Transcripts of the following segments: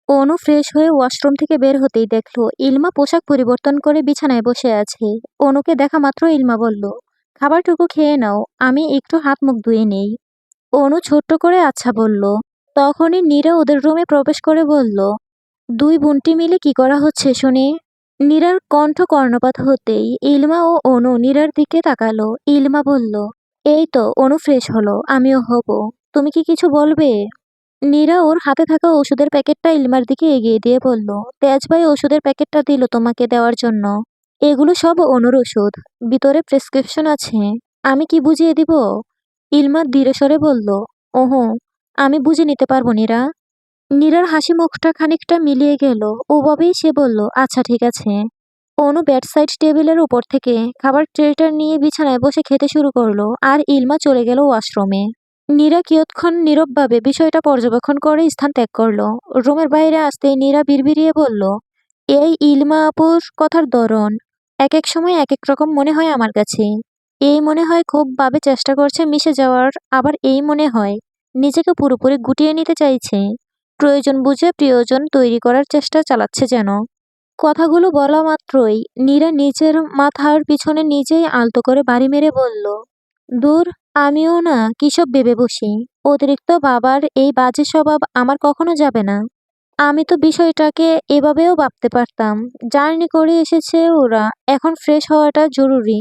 অনু fresh হয়ে washroom থেকে বের হতেই দেখলো ইলমা পোশাক পরিবর্তন করে বিছানায় বসে আছে। অনুকে দেখা মাত্র ইলমা বলল, খাবারটুকু খেয়ে নাও, আমি একটু হাত মুখ ধুয়ে নেই। অনু ছোট্ট করে আচ্ছা বলল। তখনই নীরা ওদের রুমে প্রবেশ করে বলল, দুই বোনটি মিলে কি করা হচ্ছে শুনি। নীরার কণ্ঠ কর্ণপাত হতেই ইলমা ও অনু নীরার দিকে তাকালো। ইলমা বলল, এই তো অনু ফ্রেশ হলো, আমিও হব। তুমি কি কিছু বলবে? নীরা ওর হাতে থাকা ওষুধের প্যাকেটটা ইলমার দিকে এগিয়ে দিয়ে বলল, তেজ ভাই ওষুধের প্যাকেটটা দিল তোমাকে দেওয়ার জন্য। এগুলো সব অনুর ওষুধ, ভিতরে প্রেসক্রিপশন আছে। আমি কি বুঝিয়ে দিব? ইলমা ধীরে স্বরে বলল, ওহো, আমি বুঝে নিতে পারবো নীরা। নীরার হাসি মুখটা খানিকটা মিলিয়ে গেল। ওভাবেই সে বলল, আচ্ছা ঠিক আছে। অনু বেডসাইড টেবিলের উপর থেকে খাবার ট্রেটা নিয়ে বিছানায় বসে খেতে শুরু করলো আর ইলমা চলে গেল ওয়াশরুমে। নীরা কিয়ৎক্ষণ নীরবভাবে বিষয়টা পর্যবেক্ষণ করে স্থান ত্যাগ করলো। রুমের বাইরে আসতেই নীরা বিড়বিড়িয়ে বলল, এই ইলমা আপুর কথার ধরন এক এক সময় এক এক রকম মনে হয় আমার কাছে। এই মনে হয় খুব ভাবে চেষ্টা করছে মিশে যাওয়ার, আবার এই মনে হয় নিজেকে পুরোপুরি গুটিয়ে নিতে চাইছে। প্রয়োজন বুঝে প্রিয়জন তৈরি করার চেষ্টা চালাচ্ছে যেন। কথাগুলো বলা মাত্রই নীরা নিজের মাথার পিছনে নিজেই আলতো করে বাড়ি মেরে বলল, দূর, আমিও না কিসব ভেবে বসি। অতিরিক্ত বাবার এই বাজে স্বভাব আমার কখনো যাবে না। আমি তো বিষয়টাকে এভাবেও ভাবতে পারতাম, জার্নি করে এসেছে ওরা, এখন ফ্রেশ হওয়াটা জরুরি,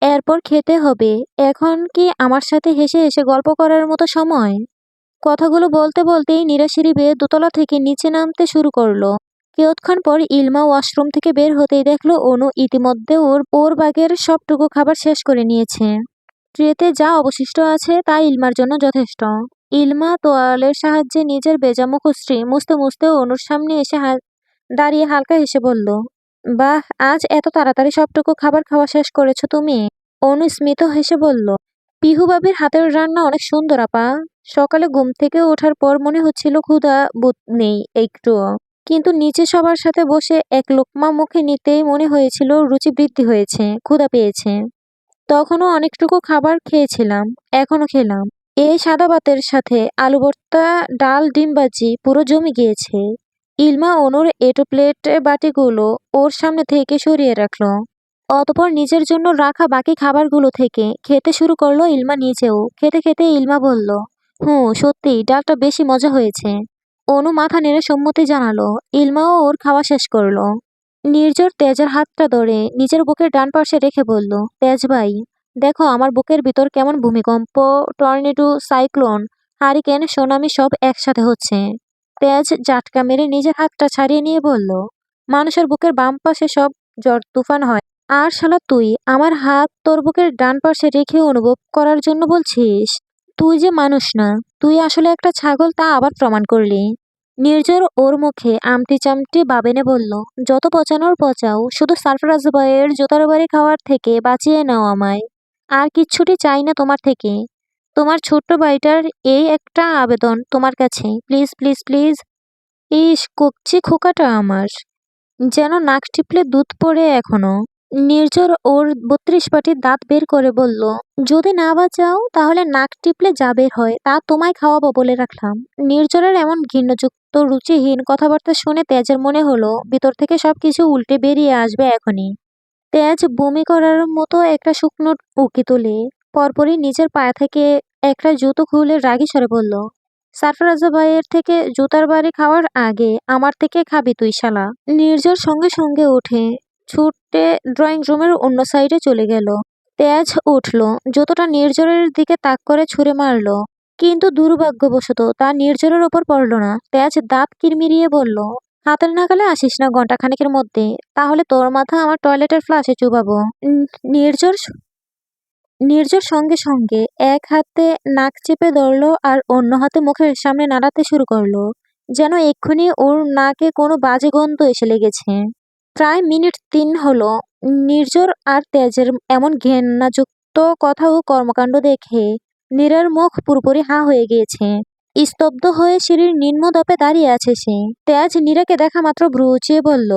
এরপর খেতে হবে। এখন কি আমার সাথে হেসে হেসে গল্প করার মতো সময়? কথাগুলো বলতে বলতেই নীরা সিঁড়ি বেয়ে দোতলা থেকে নিচে নামতে শুরু করলো। কিয়ৎক্ষণ পর ইলমা ওয়াশরুম থেকে বের হতেই দেখলো অনু ইতিমধ্যে ওর ওর বাগের সবটুকু খাবার শেষ করে নিয়েছে। ট্রেতে যা অবশিষ্ট আছে তা ইলমার জন্য যথেষ্ট। ইলমা তোয়ালের সাহায্যে নিজের ভেজা মুখশ্রী মুছতে মুছতে অনুর সামনে এসে দাঁড়িয়ে হালকা হেসে বলল, বাহ, আজ এত তাড়াতাড়ি সবটুকু খাবার খাওয়া শেষ করেছো তুমি। অনু স্মিত হেসে বলল, পিহু বাবির হাতের রান্না অনেক সুন্দর আপা। সকালে ঘুম থেকে ওঠার পর মনে হচ্ছিল ক্ষুধা বোধ নেই একটুও, কিন্তু নিচে সবার সাথে বসে এক লোকমা মুখে নিতেই মনে হয়েছিল রুচি বৃদ্ধি হয়েছে, ক্ষুধা পেয়েছে। তখনও অনেকটুকু খাবার খেয়েছিলাম, এখনো খেলাম। এই সাদা ভাতের সাথে আলু ভর্তা, ডাল, ডিম ভাজি পুরো জমে গিয়েছে। ইলমা অনুর এঁটো প্লেট বাটিগুলো ওর সামনে থেকে সরিয়ে রাখলো। অতঃপর নিজের জন্য রাখা বাকি খাবারগুলো থেকে খেতে শুরু করলো ইলমা নিজেও। খেতে খেতে ইলমা বলল, হুঁ, সত্যি ডালটা বেশি মজা হয়েছে। অনু মাথা নেড়ে সম্মতি জানালো। ইলমাও ওর খাওয়া শেষ করলো। নির্ঝর তেজের হাতটা ধরে নিজের বুকের ডান পাশে রেখে বলল, তেজ ভাই, দেখো আমার বুকের ভিতর কেমন ভূমিকম্প, টর্নেডো, সাইক্লোন, হারিকেন, সুনামি সব একসাথে হচ্ছে। তেজ জাটকা মেরে নিজের হাতটা ছাড়িয়ে নিয়ে বলল, মানুষের বুকের বাম পাশে সব ঝড় তুফান হয়, আর শালা তুই আমার হাত তোর বুকের ডান পাশে রেখে অনুভব করার জন্য বলছিস? তুই যে মানুষ না, তুই আসলে একটা ছাগল, তা আবার প্রমাণ করলি। নির্ঝর ওর মুখে আমটি চামটি বাবেনে বলল, যত পচানোর পচাও, শুধু সারফরাজ ভাইয়ের জোতার বাড়ি খাওয়ার থেকে বাঁচিয়ে নাও আমায়। আর কিচ্ছুটি চাই না তোমার থেকে। তোমার ছোট্ট ভাইটার এই একটা আবেদন তোমার কাছে, প্লিজ প্লিজ প্লিজ। ইস, কচি খোকাটা আমার, যেন নাক টিপলে দুধ পড়ে এখনো। নির্ঝর ওর ৩২ পাটির দাঁত বের করে বলল, যদি না বাঁচাও তাহলে নাক টিপলে যা বের হয় তা তোমায় খাওয়াবো বলে রাখলাম। নির্ঝরের এমন ঘৃণ্যযুক্ত রুচিহীন কথাবার্তা শুনে তেজের মনে হলো ভিতর থেকে সবকিছু উল্টে বেরিয়ে আসবে এখনই। তেজ বমি করার মতো একটা শুকনো উকি তুলে পরপরই নিজের পায়ে থেকে একটা জুতো খুলে রাগী স্বরে বলল, সারফরাজ ভাইয়ের থেকে জুতার বাড়ি খাওয়ার আগে আমার থেকে খাবি তুই শালা। নির্ঝর সঙ্গে সঙ্গে উঠে ছুটে ড্রয়িং রুমের অন্য সাইডে চলে গেল। তেজ উঠল, জুতোটা নির্ঝরের দিকে তাক করে ছুঁড়ে মারল, কিন্তু দুর্ভাগ্যবশত তা নির্ঝরের ওপর পড়ল না। তেজ দাঁত কিরমিরিয়ে বলল, হাতের নাগালে আসিস না ঘন্টা খানেকের মধ্যে, তাহলে তোর মাথা আমার টয়লেটের ফ্লাশে চুবাবো। নির্ঝর নির্ঝর সঙ্গে সঙ্গে এক হাতে নাক চেপে ধরলো আর অন্য হাতে মুখের সামনে নাড়াতে শুরু করলো, যেন এক্ষুনি ওর নাকে কোনো বাজে গন্ধ এসে লেগেছে। প্রায় মিনিট ৩ হলো। নির্ঝর আর তেজের এমন ঘেন্নাযুক্ত কথা ও কর্মকাণ্ড দেখে নীরার মুখ পুরোপুরি হাঁ হয়ে গিয়েছে। স্তব্ধ হয়ে সিঁড়ির নিম্ন ধাপে দাঁড়িয়ে আছে সে। তেজ নীরাকে দেখা মাত্র ভ্রু উঁচিয়ে বলল,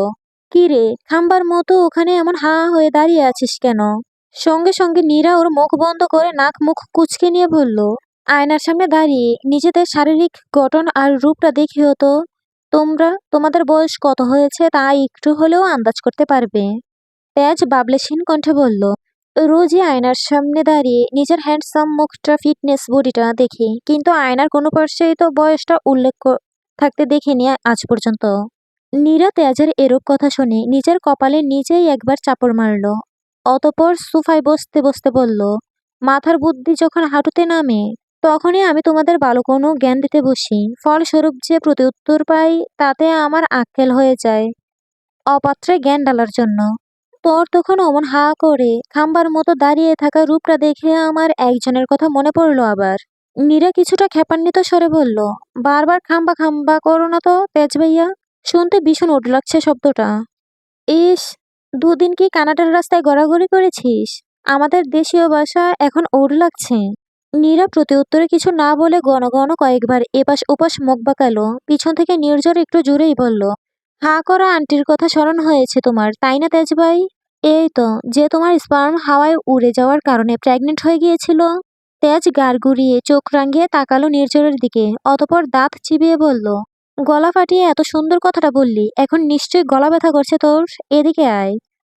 কি রে, খাম্বার মতো ওখানে এমন হাঁ হয়ে দাঁড়িয়ে আছিস কেন? সঙ্গে সঙ্গে নীরা ওর মুখ বন্ধ করে নাক মুখ কুঁচকে নিয়ে বলল, আয়নার সামনে দাঁড়িয়ে নিজেদের শারীরিক গঠন আর রূপটা দেখি হতো। তোমাদের বয়স কত হয়েছে তা একটু হলেও আন্দাজ করতে পারবে। তেজ বাবলেশহীন কণ্ঠে বলল। রোজই আয়নার সামনে দাঁড়িয়ে নিজের হ্যান্ডসাম মুখটা, ফিটনেস বডিটা দেখি, কিন্তু আয়নার কোনো পার্শ্বেই তো বয়সটা থাকতে দেখিনি আজ পর্যন্ত। নীরা তেজের এরূপ কথা শুনে নিজের কপালে নিজেই একবার চাপড় মারল। অতঃপর সোফায় বসতে বসতে বলল, মাথার বুদ্ধি যখন হাঁটুতে নামে তখনই আমি তোমাদের ভালো কোনো জ্ঞান দিতে বসি, ফলস্বরূপ যে প্রত্যুত্তর পাই তাতে আমার আক্কেল হয়ে যায় অপাত্রে জ্ঞান ডালার জন্য। তোর তখন অমন হা করে খাম্বার মতো দাঁড়িয়ে থাকা রূপটা দেখে আমার একজনের কথা মনে পড়লো আবার। নীরা কিছুটা ক্ষেপান্বিত স্বরে বলল, বারবার খাম্বা খাম্বা করো না তো তেজ ভাইয়া, শুনতে ভীষণ ওড লাগছে শব্দটা। ইস, দুদিন কি কানাডার রাস্তায় গড়াগড়ি করেছিস? আমাদের দেশীয় ভাষা এখন ওড লাগছে। নীরা প্রতি উত্তরে কিছু না বলে গণ গণ কয়েকবার এপাশ ওপাশ মুখ বাঁকালো। পিছন থেকে নির্ঝর একটু জোরেই বলল, হা করা আন্টির কথা স্মরণ হয়েছে তোমার, তাই না তেজ ভাই? এই তো, যে তোমার স্পার্ম হাওয়ায় উড়ে যাওয়ার কারণে প্রেগনেন্ট হয়ে গিয়েছিল। তেজ গাড় ঘুরিয়ে চোখ রাঙিয়ে তাকালো নির্ঝরের দিকে, অতঃপর দাঁত চিবিয়ে বলল, গলা ফাটিয়ে এত সুন্দর কথাটা বললি, এখন নিশ্চয়ই গলা ব্যথা করছে তোর। এদিকে আয়,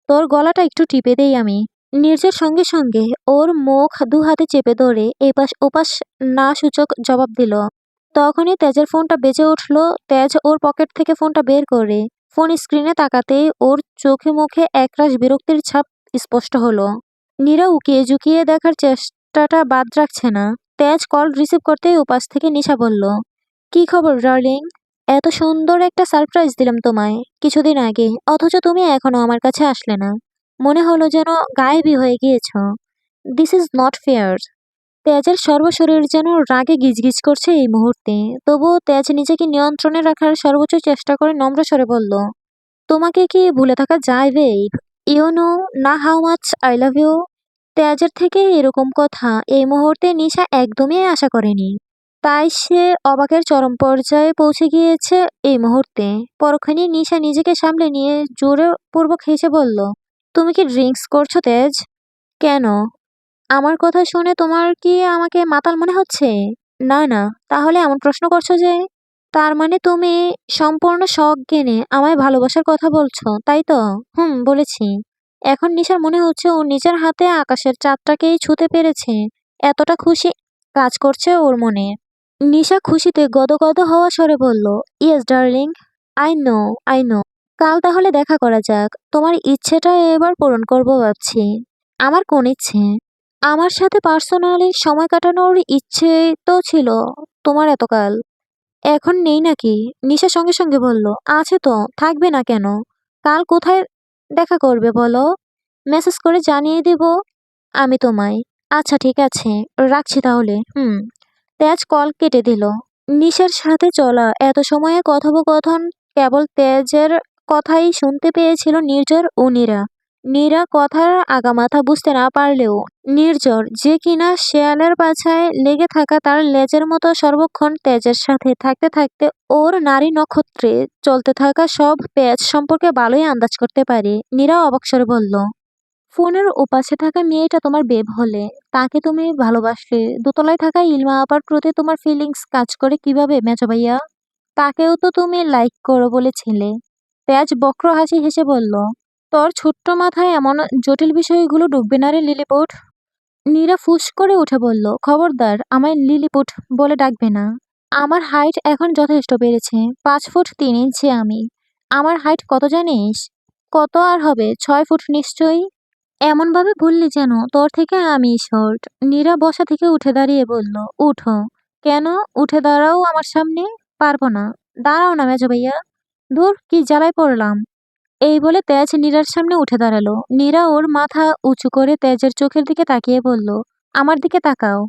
তোর গলাটা একটু টিপে দেই আমি। নির্ঝর সঙ্গে সঙ্গে ওর মুখ দু হাতে চেপে ধরে এপাশ ওপাশ না সূচক জবাব দিল। তখনই তেজের ফোনটা বেজে উঠল। তেজ ওর পকেট থেকে ফোনটা বের করে ফোন স্ক্রিনে তাকাতেই ওর চোখে মুখে একরাশ বিরক্তির ছাপ স্পষ্ট হলো। নীরা উকিয়ে ঝুঁকিয়ে দেখার চেষ্টাটা বাদ রাখছে না। তেজ কল রিসিভ করতেই ওপাশ থেকে নিশা বলল, কি খবর ডার্লিং? এত সুন্দর একটা সারপ্রাইজ দিলাম তোমায় কিছুদিন আগে, অথচ তুমি এখনো আমার কাছে আসলে না। মনে হলো যেন গায়েবই হয়ে গিয়েছ। This is not fair. তেজের সর্বশরীর যেন রাগে গিজগিজ করছে এই মুহূর্তে। তবুও তেজ নিজেকে নিয়ন্ত্রণে রাখার সর্বোচ্চ চেষ্টা করে নম্র স্বরে বলল, তোমাকে কি ভুলে থাকা যায় বেব? ইউ নো না how much I love you. তেজের থেকে এরকম কথা এই মুহূর্তে নিশা একদমই আশা করেনি। তাই সে অবাকের চরম পর্যায়ে পৌঁছে গিয়েছে এই মুহূর্তে। পরক্ষণে নিশা নিজেকে সামলে নিয়ে জোরে পূর্বক হেসে বলল, তুমি কি ড্রিঙ্কস করছো তেজ? কেন? আমার কথা শুনে তোমার কি আমাকে মাতাল মনে হচ্ছে? না না, তাহলে এমন প্রশ্ন করছো যে? তার মানে তুমি সম্পূর্ণ সজ্ঞানে আমায় ভালোবাসার কথা বলছো, তাই তো? হুম, বলেছি। এখন নিশার মনে হচ্ছে ও নিজের হাতে আকাশের চাঁদটাকেই ছুঁতে পেরেছে। এতটা খুশি কাজ করছে ওর মনে। নিশা খুশিতে গদগদ হওয়া স্বরে বলল, yes darling, I know, I know. কাল তাহলে দেখা করা যাক। তোমার ইচ্ছেটা এবার পূরণ করবো ভাবছি। আমার কোন ইচ্ছে? আমার সাথে পার্সোনালি সময় কাটানোর ইচ্ছে তো ছিল তোমার এতকাল। এখন নেই নাকি? নিশা সঙ্গে সঙ্গে বলল, আছে তো, থাকবে না কেন? কাল কোথায় দেখা করবে বলো? মেসেজ করে জানিয়ে দেব আমি তোমায়। আচ্ছা ঠিক আছে, রাখছি তাহলে। হুম। তেজ কল কেটে দিল। নিশার সাথে চলা এত সময়ে কথোপকথন কেবল তেজের কথাই শুনতে পেয়েছিল নির্ঝর ও নীরা। নীরা কথার আগামাথা বুঝতে না পারলেও নির্ঝর, যে কিনা শেয়ালের পাছায় লেগে থাকা তার লেজের মতো, সর্বক্ষণ তেজের সাথে থাকতে থাকতে ওর নারী নক্ষত্রে চলতে থাকা সব পেঁচ সম্পর্কে ভালোই আন্দাজ করতে পারে। নীরা অবাক স্বরে বলল, ফোনের ওপাশে থাকা মেয়েটা তোমার বেব হলে, তাকে তুমি ভালোবাসলে, দোতলায় থাকা ইলমা আপার প্রতি তোমার ফিলিংস কাজ করে কিভাবে মেজো ভাইয়া? তাকেও তো তুমি লাইক করো বলেছিলে। তেজ বক্র হাসি হেসে বলল, তোর ছোট্ট মাথায় এমন জটিল বিষয়গুলো ঢুকবে না রে লিলিপুট। নীরা ফুস করে উঠে বলল, খবরদার আমায় লিলিপুট বলে ডাকবে না। আমার হাইট এখন যথেষ্ট বেড়েছে, 5 ফুট 3 ইঞ্চি আমি। আমার হাইট কত জানিস? কত আর হবে, 6 ফুট নিশ্চয়ই। এমনভাবে বললি যেন তোর থেকে আমি শর্ট। নীরা বসা থেকে উঠে দাঁড়িয়ে বলল, উঠো। কেন? উঠে দাঁড়াও আমার সামনে। পারবো না। দাঁড়াও না মেজো ভাইয়া। ধুর, কি জ্বালায় পড়লাম। এই বলে তেজ নীরার সামনে উঠে দাঁড়ালো। নীরা ওর মাথা উঁচু করে তেজের চোখের দিকে তাকিয়ে বলল, আমার দিকে তাকাও।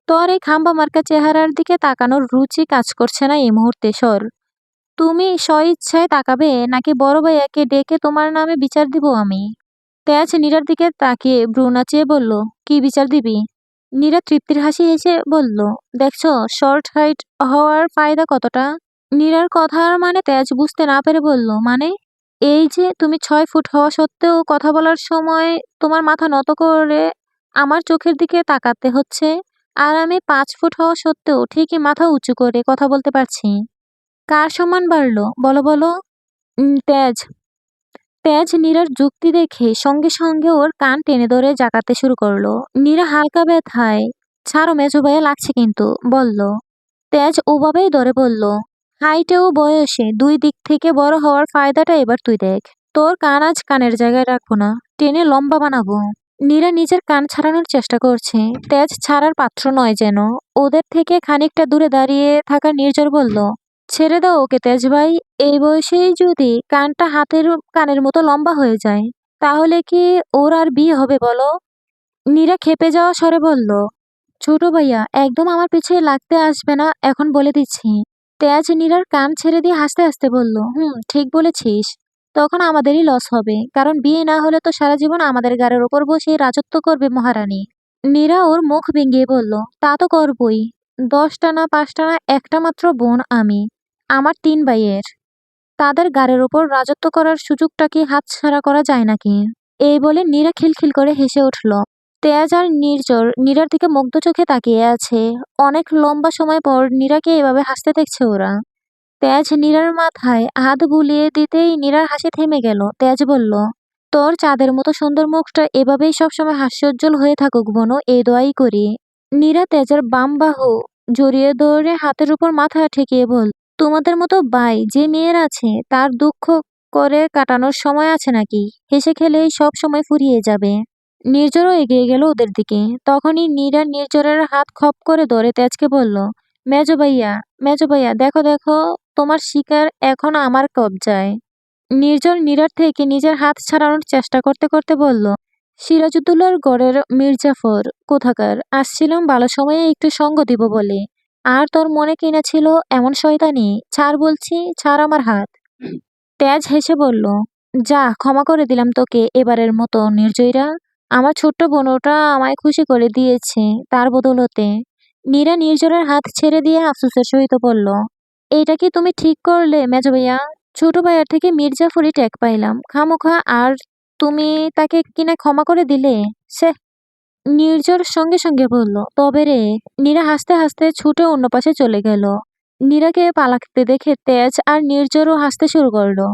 তোর এই খাম্বা মার্কা চেহারার দিকে তাকানোর রুচি কাজ করছে না এই মুহূর্তে, সর। তুমি স্বইচ্ছায় তাকাবে নাকি বড় ভাইয়াকে ডেকে তোমার নামে বিচার দিব আমি? তেজ নীরার দিকে তাকিয়ে ভ্রু নাচিয়ে বলল, কি বিচার দিবি? নীরা তৃপ্তির হাসি হেসে বলল, দেখছো শর্ট হাইট হওয়ার ফায়দা কতটা। নীরার কথার মানে তেজ বুঝতে না পেরে বলল, মানে? এই যে তুমি 6 ফুট হওয়া সত্ত্বেও কথা বলার সময় তোমার মাথা নত করে আমার চোখের দিকে তাকাতে হচ্ছে, আর আমি 5 ফুট হওয়া সত্ত্বেও ঠিকই মাথা উঁচু করে কথা বলতে পারছি। কার সম্মান বাড়লো বলো বলো? তেজ। তেজ নীরার যুক্তি দেখে সঙ্গে সঙ্গে ওর কান টেনে ধরে জাগাতে শুরু করলো। নীরা হালকা ব্যথায়, ছাড়ো মেজো ভাইয়া লাগছে কিন্তু, বলল। তেজ ওভাবেই ধরে বলল, হাইটে ও বয়সে দুই দিক থেকে বড় হওয়ার ফায়দাটা এবার তুই দেখ। তোর কান আজ কানের জায়গায় রাখবো না, টেনে লম্বা বানাবো। নীরা নিজের কান ছাড়ানোর চেষ্টা করছে, তেজ ছাড়ার পাত্র নয় যেন। ওদের থেকে খানিকটা দূরে দাঁড়িয়ে থাকা নির্ঝর বলল, ছেড়ে দাও ওকে তেজ ভাই। এই বয়সেই যদি কানটা হাতের কানের মতো লম্বা হয়ে যায়, তাহলে কি ওর আর বিয়ে হবে বলো? নীরা ক্ষেপে যাওয়া স্বরে বলল, ছোট ভাইয়া একদম আমার পিছিয়ে লাগতে আসবে না, এখন বলে দিচ্ছি। তেজ নীরার কান ছেড়ে দিয়ে হাসতে হাসতে বলল, ঠিক বলেছিস। তখন আমাদেরই লস হবে, কারণ বিয়ে না হলে তো সারা জীবন আমাদের গাড়ির ওপর বসে রাজত্ব করবে মহারানী। নীরা ওর মুখ ভেঙিয়ে বলল, তা তো করবই। 10টা না 5টা না, একটা মাত্র বোন আমি। আমার 3 ভাইয়ের। তাদের গাড়ির ওপর রাজত্ব করার সুযোগটা কি হাতছাড়া করা যায় নাকি? এই বলে নীরা খিলখিল করে হেসে উঠল। তেজ আর নির্ঝর নীরার দিকে মুগ্ধ চোখে তাকিয়ে আছে। অনেক লম্বা সময় পর নীরাকে এভাবে হাসতে দেখছে ওরা। তেজ নীরার মাথায় হাত বুলিয়ে দিতেই নীরার হাসি থেমে গেল। তেজ বলল, তোর চাঁদের মতো সুন্দর মুখটা এভাবেই সবসময় হাস্যোজ্জ্বল হয়ে থাকুক বোনো, এই দোয়াই করি। নীরা তেজের বাম বাহু জড়িয়ে ধরে হাতের উপর মাথা ঠেকিয়ে বল, তোমাদের মতো বাই যে মেয়ের আছে তার দুঃখ করে কাটানোর সময় আছে নাকি? হেসে খেলেই সব সময় ফুরিয়ে যাবে। নির্ঝরও এগিয়ে গেল ওদের দিকে। তখনই নীরা নির্ঝরের হাত খপ করে ধরে তেজকে বলল, মেজো ভাইয়া, মেজো ভাইয়া দেখো দেখো, তোমার শিকার এখন আমার কবজায়। নির্ঝর নীরার থেকে নিজের হাত ছাড়ানোর চেষ্টা করতে করতে বলল, সিরাজুদ্দৌলার গড়ের মির্জাফর কোথাকার, আসছিলাম ভালো সময়ে একটু সঙ্গ দিব বলে। আর তোর মনে কিনা ছিল এমন শয়তানি? ছাড় বলছি, ছাড় আমার হাত। তেজ হেসে বলল, যা, ক্ষমা করে দিলাম তোকে এবারের মতো নির্জয়রা। আমার ছোট্ট বোন ওটা আমায় খুশি করে দিয়েছে তার বদৌলতে। নীরা নির্জরের হাত ছেড়ে দিয়ে আফসোসের সহিত বলল, এইটা কি তুমি ঠিক করলে মেজো ভাইয়া? ছোট ভাইয়ার থেকে মির্জাফরই টেক পাইলাম খামোখা, আর তুমি তাকে কিনা ক্ষমা করে দিলে। সে নির্ঝর সঙ্গে সঙ্গে বলল, তবে রে। নীরা হাসতে হাসতে ছুটে অন্য পাশে চলে গেল। নীরাকে পালাতে দেখে তেজ আর নির্ঝরও হাসতে শুরু করলো।